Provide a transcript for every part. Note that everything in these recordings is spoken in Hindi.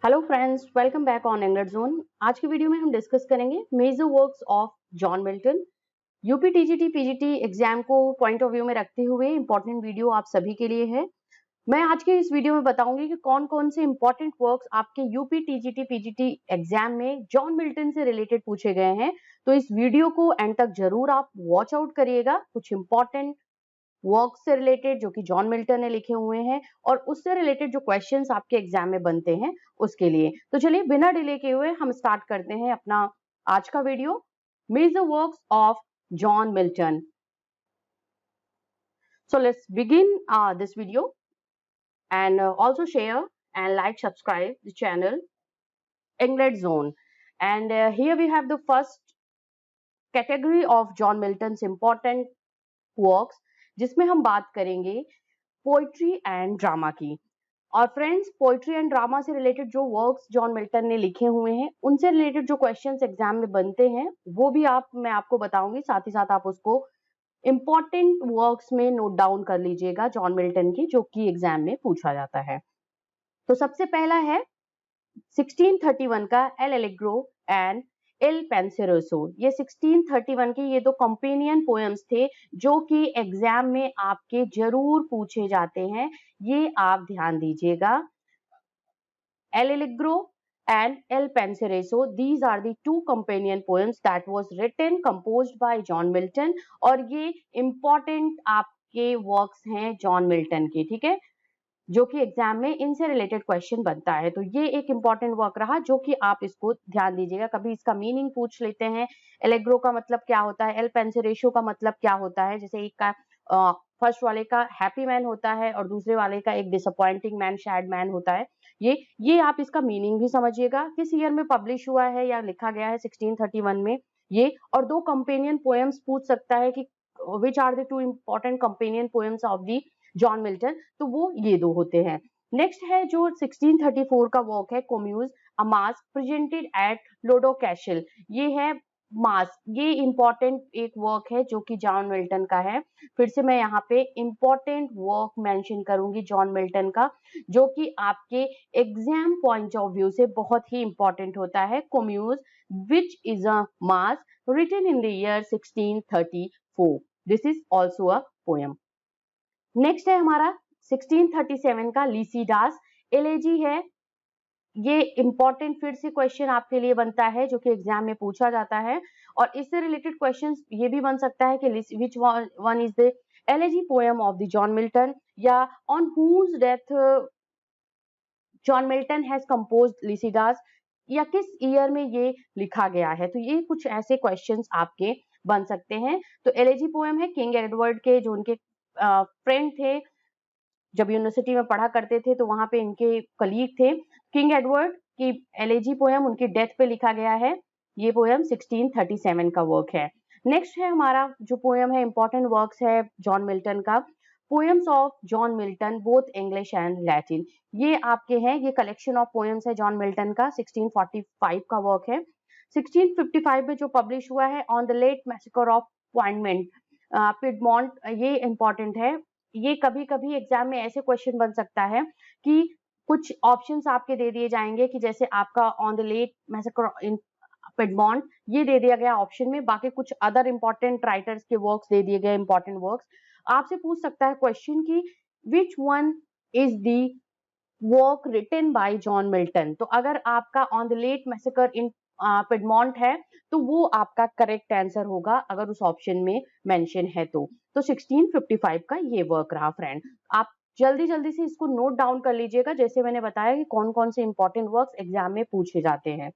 Hello friends, welcome back on English zone. आज की वीडियो में हम डिस्कस करेंगे major works of John Milton. UP TGT PGT exam को पॉइंट ऑफ व्यू में रखते हुए इंपॉर्टेंट वीडियो आप सभी के लिए है। मैं आज के इस वीडियो में बताऊंगी कि कौन कौन से इंपॉर्टेंट वर्क्स आपके यूपी टीजीटी पीजीटी एग्जाम में जॉन मिल्टन से रिलेटेड पूछे गए हैं। तो इस वीडियो को एंड तक जरूर आप वॉच आउट करिएगा। कुछ इंपॉर्टेंट वर्क से रिलेटेड जो कि जॉन मिल्टन ने लिखे हुए हैं और उससे रिलेटेड जो क्वेश्चंस आपके एग्जाम में बनते हैं उसके लिए। तो चलिए बिना डिले किए हुए हम स्टार्ट करते हैं अपना आज का video, major works of John Milton. So let's begin this video and also share and like, subscribe the channel English Zone. And here we have the first category of John Milton's important works, जिसमें हम बात करेंगे पोइट्री एंड ड्रामा की। और फ्रेंड्स, पोइट्री एंड ड्रामा से रिलेटेड जो वर्क्स जॉन मिल्टन ने लिखे हुए हैं उनसे रिलेटेड जो क्वेश्चंस एग्जाम में बनते हैं वो भी मैं आपको बताऊंगी। साथ ही साथ आप उसको इंपॉर्टेंट वर्क्स में नोट डाउन कर लीजिएगा जॉन मिल्टन की, जो कि एग्जाम में पूछा जाता है। तो सबसे पहला है 1631 का एल एलेग्रो एंड एल पेंसेरोसो। ये 1631 के ये दो कंपेनियन पोएम्स थे जो कि एग्जाम में आपके जरूर पूछे जाते हैं, ये आप ध्यान दीजिएगा। L allegro and El Penseroso, these are the two companion poems that was written composed by John Milton। और ये important आपके works हैं जॉन मिल्टन के, ठीक है, जो कि एग्जाम में इनसे रिलेटेड क्वेश्चन बनता है। तो ये एक इंपॉर्टेंट वर्क रहा जो कि आप इसको ध्यान दीजिएगा। कभी इसका मीनिंग पूछ लेते हैं, एलेग्रो का मतलब क्या होता है, एल पेंसेरेशो का मतलब क्या होता है। जैसे एक का फर्स्ट वाले का हैप्पी मैन होता है और दूसरे वाले का एक डिसअपॉइंटिंग मैन, सैड मैन होता है। ये आप इसका मीनिंग भी समझिएगा, किस ईयर में पब्लिश हुआ है या लिखा गया है 1631 में ये। और दो कंपेनियन पोएम्स पूछ सकता है कि which are the two important companion poems of the John Milton, तो वो ये दो होते हैं। नेक्स्ट है जो 1634 का वर्क है Comus a masque presented at Ludlow Castle. ये है मास्क, ये इंपॉर्टेंट एक वर्क है जो कि जॉन मिल्टन का है। फिर से मैं यहाँ पे इंपॉर्टेंट वर्क मेंशन करूंगी जॉन मिल्टन का, जो कि आपके एग्जाम पॉइंट ऑफ व्यू से बहुत ही इंपॉर्टेंट होता है। Comus which is a masque written in the year 1634। This is also a poem. Next है हमारा 1637 का लिसिडास एलेजी है। ये इंपॉर्टेंट फिर से क्वेश्चन आपके लिए बनता है जो कि एग्जाम में पूछा जाता है। और इससे रिलेटेड क्वेश्चंस ये भी बन सकता है कि which one is the elegy poem of the John Milton, या on whose death John Milton has composed Lycidas, या किस ईयर में ये लिखा गया है। तो ये कुछ ऐसे क्वेश्चंस आपके बन सकते हैं। तो एलेजी पोएम है किंग एडवर्ड के, जो उनके फ्रेंड थे, जब यूनिवर्सिटी में पढ़ा करते थे तो वहां पे इनके कलीग थे। किंग एडवर्ड की एलेजी पोएम उनकी डेथ पे लिखा गया है। ये पोएम 1637 का वर्क है। नेक्स्ट है हमारा जो पोएम है, इंपॉर्टेंट वर्क्स है जॉन मिल्टन का, poems of John Milton both English and Latin. ये आपके हैं, ये कलेक्शन ऑफ पोएम्स है जॉन मिल्टन का, 1645 का वर्क है। 1655 में जो पब्लिश हुआ है ऑन द लेट मैसेकर ऑफ पॉइंटमेंट पिडमॉन्ट, ये इंपॉर्टेंट है। ये कभी कभी एग्जाम में ऐसे क्वेश्चन बन सकता है कि कुछ ऑप्शंस आपके दे दिए जाएंगे कि जैसे आपका on the late massacre in Piedmont ये दे दिया गया ऑप्शन में, बाकी कुछ अदर इंपॉर्टेंट राइटर्स के वर्क्स दे दिए गए इंपॉर्टेंट वर्क्स। आपसे पूछ सकता है क्वेश्चन की which one is the work written by John Milton. तो अगर आपका on the late massacre in Piedmont है तो वो आपका करेक्ट आंसर होगा अगर उस ऑप्शन में मेंशन है तो। 1655 का ये वर्क रहा फ्रेंड। आप जल्दी जल्दी से इसको नोट डाउन कर लीजिएगा, जैसे मैंने बताया कि कौन कौन से इंपॉर्टेंट वर्क्स एग्जाम में पूछे जाते हैं।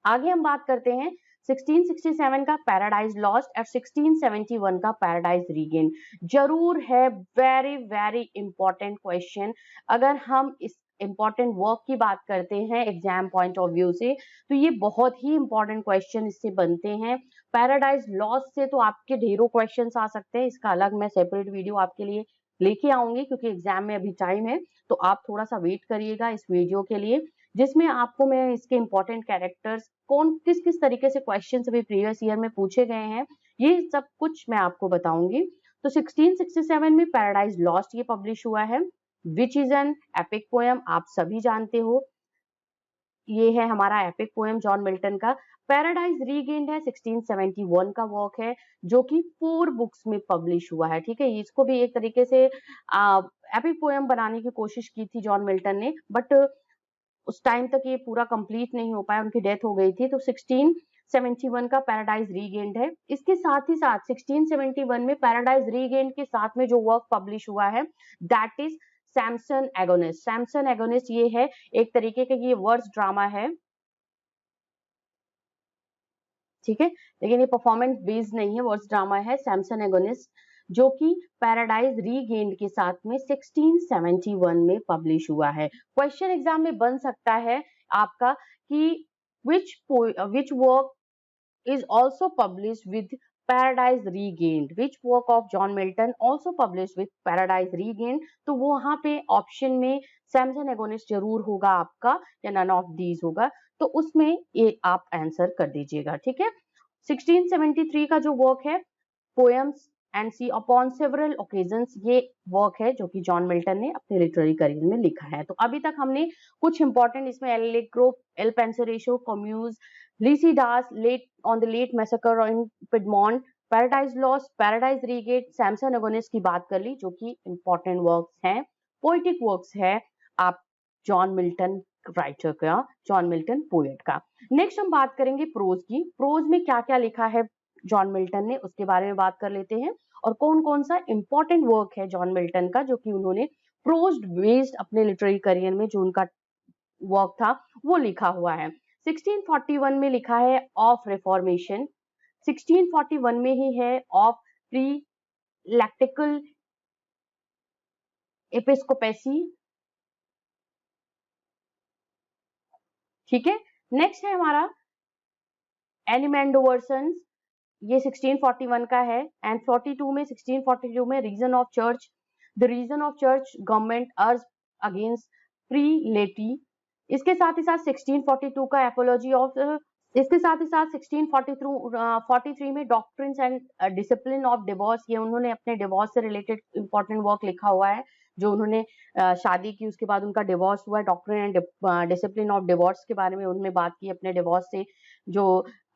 आगे हम बात करते हैं 1667 का पैराडाइज लॉस्ट और 1671 का पैराडाइज रीगेन। जरूर है, वेरी वेरी इंपॉर्टेंट क्वेश्चन। अगर हम इस इंपॉर्टेंट वर्क की बात करते हैं एग्जाम पॉइंट ऑफ व्यू से, तो ये बहुत ही इंपॉर्टेंट क्वेश्चन इससे बनते हैं। पैराडाइज लॉस्ट से तो आपके ढेरों क्वेश्चंस आ सकते हैं, इसका अलग मैं सेपरेट वीडियो आपके लिए लेके आऊंगी क्योंकि एग्जाम में अभी टाइम है। तो आप थोड़ा सा वेट करिएगा इस वीडियो के लिए, जिसमें आपको मैं इसके इंपॉर्टेंट कैरेक्टर्स, कौन किस किस तरीके से क्वेश्चंस अभी प्रीवियस ईयर में पूछे गए हैं, ये सब कुछ मैं आपको बताऊंगी। तो 1667 में पैराडाइज लॉस्ट ये पब्लिश हुआ है, which is an epic poem, आप सभी जानते हो। ये है हमारा एपिक पोएम जॉन मिल्टन का। पैराडाइज रीगेन्ड है 1671 का वर्क है, जो कि 4 बुक्स में पब्लिश हुआ है। ठीक है, इसको भी एक तरीके से एपिक पोएम बनाने की कोशिश की थी जॉन मिल्टन ने, बट उस टाइम तक ये पूरा कंप्लीट नहीं हो पाया, उनकी डेथ हो गई थी। तो 1671 का पैराडाइज रीगेन्ड है। इसके साथ ही साथ 1671 में पैराडाइज रीगेन्ड के साथ में जो वर्क पब्लिश हुआ है, that is Samson agonist. Samson agonist ये है एक तरीके का, ये वर्ड्स ड्रामा है, ठीक है, लेकिन ये परफॉर्मेंस बेस्ड नहीं है, वर्ड्स ड्रामा है, सैमसन एगोनिस्ट, जो कि पैराडाइज रीगेन्ड के साथ में 1671 में पब्लिश हुआ है। क्वेश्चन एग्जाम में बन सकता है आपका कि which work is also published with Paradise Regained, which work of John Milton also published with Paradise Regained। तो वो वहां पे ऑप्शन में सैमसन एगोनिस्ट जरूर होगा आपका, या नन ऑफ दीज होगा, तो उसमें ये आप आंसर कर दीजिएगा। ठीक है, 1673 का जो वर्क है poems and C upon several occasions, ये वर्क है जो कि जॉन मिल्टन ने अपने लिटरेरी करियर में लिखा है। तो अभी तक हमने कुछ इंपॉर्टेंट इसमें L'Allegro, Il Penseroso, Comus, Lycidas, late on the late massacre in Piedmont, Paradise Lost, Paradise Regained, Samson Agonistes की बात कर ली, जो कि इंपॉर्टेंट वर्क्स हैं, पोइटिक वर्क्स है आप जॉन मिल्टन राइटर का, जॉन मिल्टन पोएट का। नेक्स्ट हम बात करेंगे प्रोज की। प्रोज में क्या क्या लिखा है जॉन मिल्टन ने, उसके बारे में बात कर लेते हैं, और कौन कौन सा इंपॉर्टेंट वर्क है जॉन मिल्टन का जो कि उन्होंने प्रोज बेस्ड अपने लिटरेरी करियर में जो उनका वर्क था वो लिखा हुआ है। 1641 में लिखा है ऑफ रिफॉर्मेशन, 1641 में ही है ऑफ प्री लैक्टिकल एपिस्कोपेसी। ठीक है, नेक्स्ट है हमारा एनिमेंडोवर्सन्स, ये 1641 का है, एंड 42 में 1642 में reason of church, the reason of church government urge against prelaty. इसके साथ ही साथ 1642 का एपोलॉजी ऑफ, इसके साथ ही साथ 1643 में doctrines and discipline of divorce, ये उन्होंने अपने डिवोर्स से रिलेटेड इंपॉर्टेंट वर्क लिखा हुआ है, जो उन्होंने शादी की उसके बाद उनका डिवोर्स हुआ, doctrine and discipline of divorce के बारे में उन्होंने बात की, अपने डिवोर्स से जो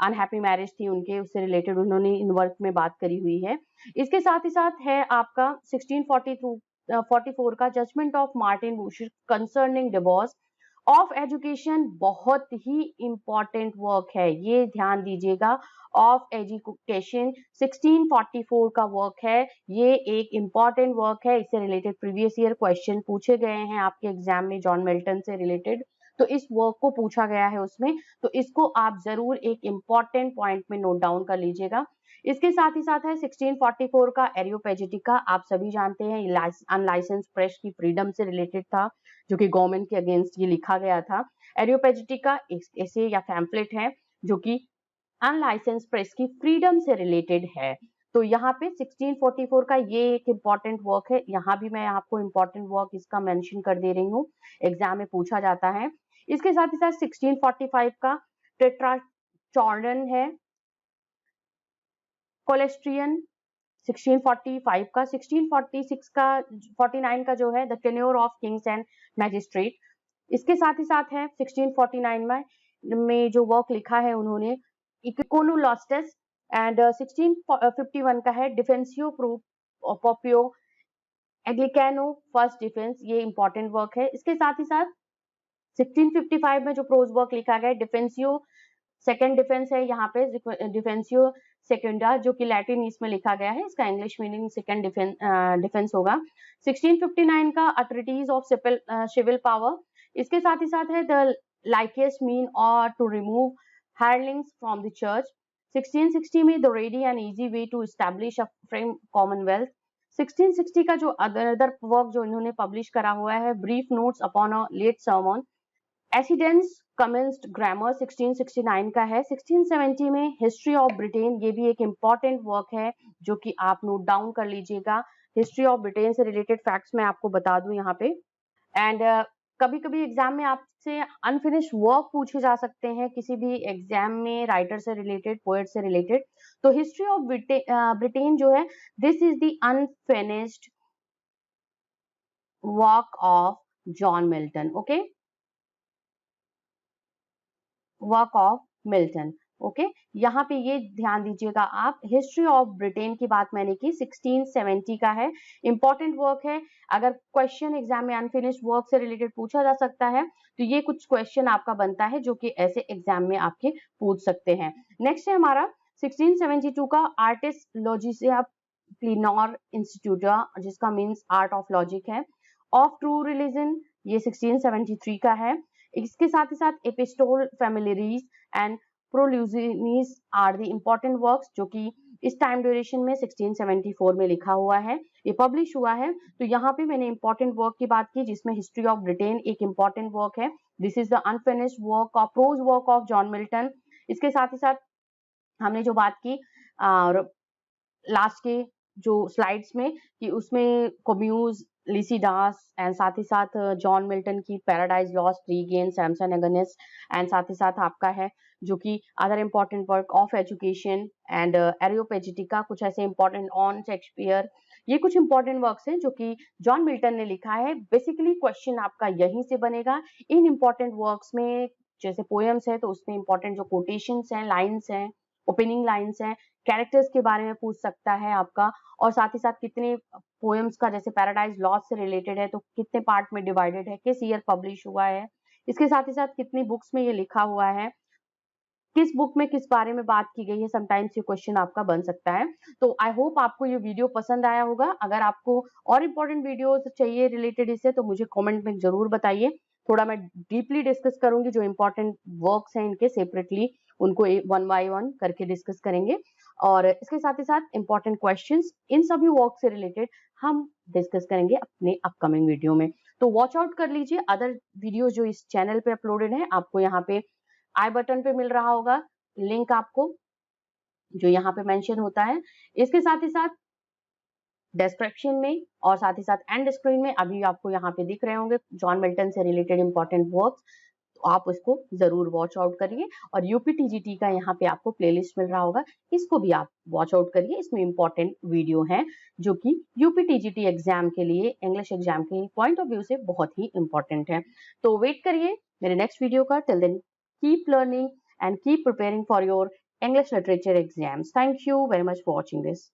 अनहैप्पी मैरिज थी उनके, उससे रिलेटेड उन्होंने इन वर्क में बात करी हुई है। इसके साथ ही साथ है आपका 1644 का judgement of Martin Bucer concerning divorce of education, बहुत ही इंपॉर्टेंट वर्क है, ये ध्यान दीजिएगा। ऑफ एजुकेशन 1644 का वर्क है, ये एक इंपॉर्टेंट वर्क है, इससे रिलेटेड प्रीवियस ईयर क्वेश्चन पूछे गए हैं आपके एग्जाम में जॉन मिल्टन से रिलेटेड, तो इस वर्क को पूछा गया है उसमें, तो इसको आप जरूर एक इंपॉर्टेंट पॉइंट में नोट डाउन कर लीजिएगा। इसके साथ ही साथ है 1644 का एरियोपेजिटिका, आप सभी जानते हैं अनलाइसेंस प्रेस की फ्रीडम से रिलेटेड था, जो कि गवर्नमेंट के अगेंस्ट ये लिखा गया था। एरियोपेजिटिका एक ऐसे या पैम्फलेट है जो कि अनलाइसेंस प्रेस की फ्रीडम से रिलेटेड है। तो यहाँ पे 1644 का ये एक इंपॉर्टेंट वर्क है, यहाँ भी मैं आपको इंपॉर्टेंट वर्क इसका मेंशन कर दे रही हूँ, एग्जाम में पूछा जाता है। इसके साथ ही साथ 1645 का टेट्राचॉर्डन है, कोलेस्ट्रियन 1645 का, 1646 का 49 का जो है the tenure of Kings and magistrate. इसके साथ ही साथ है 1649 में जो वर्क लिखा है उन्होंने इकोनोलॉस्टस, एंड 1651 का है डिफेंसियो पोपियो एग्लिकानो फर्स्ट डिफेंस, ये इंपॉर्टेंट वर्क है। इसके साथ ही साथ 1655 में जो प्रोज वर्क लिखा गया है डिफेंसियो सेकेंड डिफेंस है, यहाँ पे डिफेंसियो सेकेंडा, जो कि लैटिन इसमें लिखा गया है, इसका इंग्लिश मीनिंग सेकेंड डिफेंस होगा। 1659 का अथॉरिटीज ऑफ सिविल पावर। इसके साथ ही साथ है द लाइकेस्ट मीन और to remove hirelings from the church. 1660 में the ready and easy way to establish a free commonwealth. 1660 का जो अदर वर्क जो इन्होंने पब्लिश करा हुआ है brief notes upon a late sermon. Accedence Commenced Grammar 1669 का है। 1670 में हिस्ट्री ऑफ ब्रिटेन, ये भी एक इंपॉर्टेंट वर्क है जो कि आप नोट डाउन कर लीजिएगा। हिस्ट्री ऑफ ब्रिटेन से रिलेटेड फैक्ट्स मैं आपको बता दूं यहाँ पे। एंड कभी कभी एग्जाम में आपसे अनफिनिश्ड वर्क पूछे जा सकते हैं किसी भी एग्जाम में, राइटर से रिलेटेड, पोएट से रिलेटेड। तो हिस्ट्री ऑफ ब्रिटेन जो है, this is the unfinished work of John Milton. Okay, work of Milton. Okay, यहाँ पे ये ध्यान दीजिएगा आप, हिस्ट्री ऑफ ब्रिटेन की बात मैंने की, 1670 का है, इंपॉर्टेंट वर्क है। अगर क्वेश्चन एग्जाम में अनफिनिश्ड वर्क से रिलेटेड पूछा जा सकता है तो ये कुछ क्वेश्चन आपका बनता है जो कि ऐसे एग्जाम में आपके पूछ सकते हैं। नेक्स्ट है हमारा 1672 का आर्टिस्ट लॉजिसिया प्लिनोर इंस्टीट्यूट, जिसका मीन्स आर्ट ऑफ लॉजिक है, ऑफ ट्रू रिलीजन, ये 1673 का है। इसके साथ ही साथ Epistolae Familiares and Prolusiones are the important works, जो कि इस टाइम ड्यूरेशन में 1674 में लिखा हुआ है, ये पब्लिश हुआ है। तो यहाँ पे मैंने इंपॉर्टेंट वर्क की बात की जिसमें हिस्ट्री ऑफ ब्रिटेन एक इंपॉर्टेंट वर्क है। This is the unfinished work of prose work of John Milton. इसके साथ ही साथ हमने जो बात की लास्ट के जो स्लाइड्स में कि उसमें कम्यूज, लिसिडास एंड साथ ही साथ जॉन मिल्टन की Paradise Lost, Regained, Samson Agonistes and साथ ही साथ आपका है जो कि other important work of education and Areopagitica, कुछ ऐसे इंपॉर्टेंट ऑन शेक्सपियर। ये कुछ इंपॉर्टेंट वर्क्स हैं जो कि जॉन मिल्टन ने लिखा है। बेसिकली क्वेश्चन आपका यहीं से बनेगा। इन इंपॉर्टेंट वर्क्स में जैसे पोएम्स है तो उसमें इंपॉर्टेंट जो कोटेशंस हैं, लाइन्स हैं, ओपनिंग लाइन्स हैं, कैरेक्टर्स के बारे में पूछ सकता है आपका, और साथ ही साथ कितने पोएम्स का, जैसे पैराडाइज लॉस्ट से रिलेटेड है तो कितने पार्ट में डिवाइडेड है, किस ईयर पब्लिश हुआ है, इसके साथ ही साथ कितनी बुक्स में ये लिखा हुआ है, किस बुक में किस बारे में बात की गई है, समटाइम्स ये क्वेश्चन आपका बन सकता है। तो आई होप आपको ये वीडियो पसंद आया होगा। अगर आपको और इम्पोर्टेंट वीडियोस चाहिए रिलेटेड इससे तो मुझे कमेंट में जरूर बताइए, थोड़ा मैं डीपली डिस्कस करूंगी। जो इम्पोर्टेंट वर्क्स हैं इनके सेपरेटली उनको वन बाय वन करके डिस्कस करेंगे, और इसके साथ ही साथ इम्पोर्टेंट क्वेश्चंस इन सभी वर्क से रिलेटेड हम डिस्कस करेंगे अपने अपकमिंग वीडियो में। तो वॉच आउट कर लीजिए अदर वीडियो जो इस चैनल पे अपलोडेड है। आपको यहाँ पे आई बटन पे मिल रहा होगा लिंक आपको, जो यहाँ पे मेंशन होता है। इसके साथ ही साथ डिस्क्रिप्शन में और साथ ही साथ एंड स्क्रीन में अभी आपको यहाँ पे दिख रहे होंगे जॉन मिल्टन से रिलेटेड इंपॉर्टेंट वर्क्स, तो आप उसको जरूर वॉच आउट करिए। और यूपीटीजीटी का यहाँ पे आपको प्लेलिस्ट मिल रहा होगा, इसको भी आप वॉच आउट करिए। इसमें इंपॉर्टेंट वीडियो है जो कि यूपीटीजीटी एग्जाम के लिए, इंग्लिश एग्जाम के पॉइंट ऑफ व्यू से बहुत ही इंपॉर्टेंट है। तो वेट करिए मेरे नेक्स्ट वीडियो का। Till then keep learning and keep preparing for your English literature exams. Thank you very much for watching this.